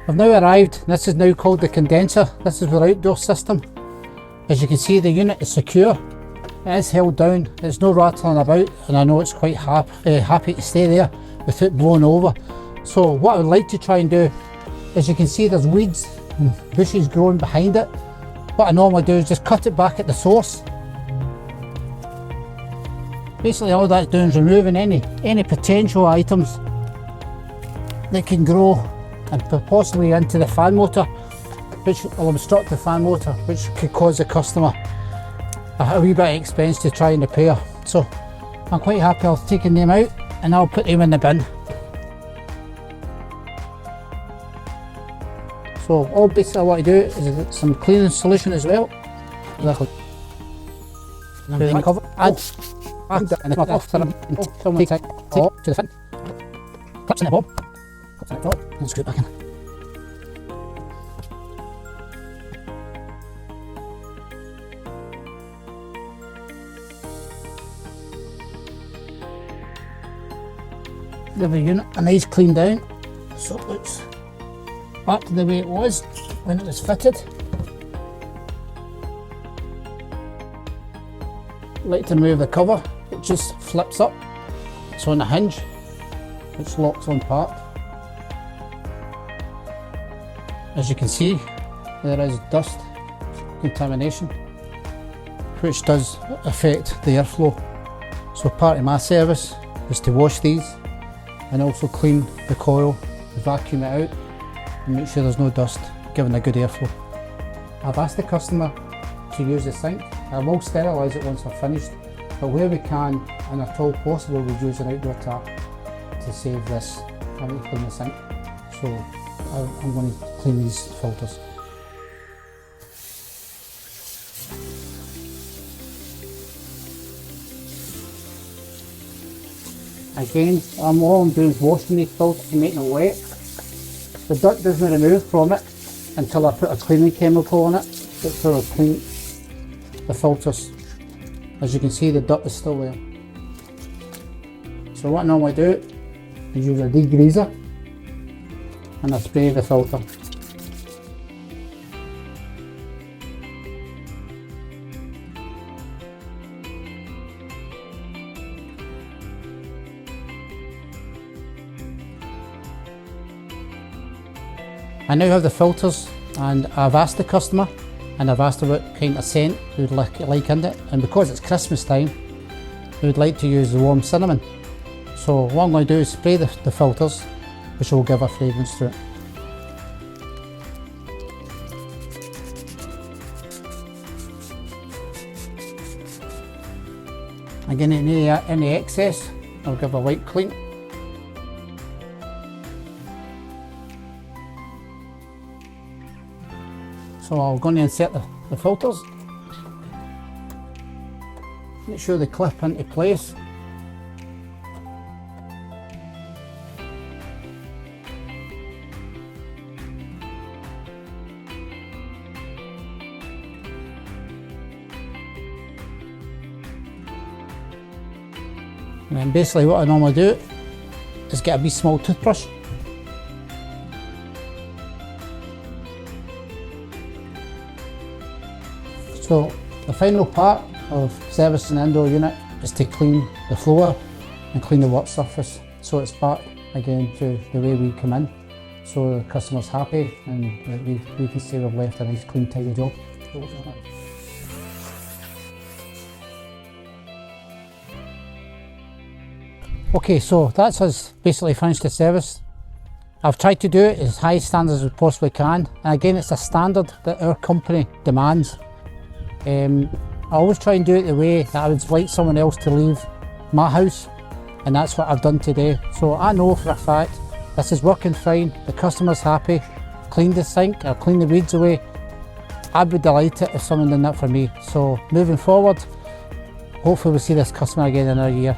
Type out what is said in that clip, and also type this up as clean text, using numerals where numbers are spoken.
I've now arrived. This is now called the condenser. This is our outdoor system. As you can see, the unit is secure. It is held down. There's no rattling about, and I know it's quite happy to stay there without blowing over. So what I would like to try and do, as you can see, there's weeds and bushes growing behind it. What I normally do is just cut it back at the source. Basically all that's doing is removing any potential items that can grow and possibly into the fan motor, which will obstruct the fan motor, which could cause the customer a wee bit of expense to try and repair. So I'm quite happy I've taken them out and I'll put them in the bin. So all basically what I do is some cleaning solution as well. Cover, add and then off to the fin. Clips in the bob, clips in the top, and screw it back in. Give the unit a nice clean down, so it looks back to the way it was when it was fitted. Like to remove the cover, it just flips up. It's on a hinge, which locks on part. As you can see, there is dust contamination, which does affect the airflow. So part of my service is to wash these and also clean the coil, vacuum it out and make sure there's no dust, giving a good airflow. I've asked the customer to use the sink. I will sterilise it once I've finished, but where we can and at all possible we use an outdoor tap to save this having to clean the sink. So I'm going to clean these filters. Again, all I'm doing is washing these filters and making them wet. The dirt doesn't remove from it until I put a cleaning chemical on it, which will clean the filters. As you can see, the dirt is still there. So what I normally do is use a degreaser and I spray the filter. I now have the filters, and I've asked the customer and I've asked her what kind of scent they would like in it, and because it's Christmas time we would like to use the warm cinnamon. So what I'm going to do is spray the filters, which will give a fragrance to it. Again, any excess I'll give a light clean. So I'm going to insert the filters, make sure they clip into place. And then basically what I normally do is get a wee small toothbrush. So the final part of servicing an indoor unit is to clean the floor and clean the work surface, so it's back again to the way we come in, so the customer's happy and we can say we've left a nice clean tidy job. Okay, so that's us basically finished the service. I've tried to do it as high standards as we possibly can, and again it's a standard that our company demands. I always try and do it the way that I would like someone else to leave my house, and that's what I've done today. So I know for a fact this is working fine, the customer's happy, cleaned the sink, I've cleaned the weeds away. I'd be delighted if someone did that for me. So moving forward, hopefully we'll see this customer again in another year.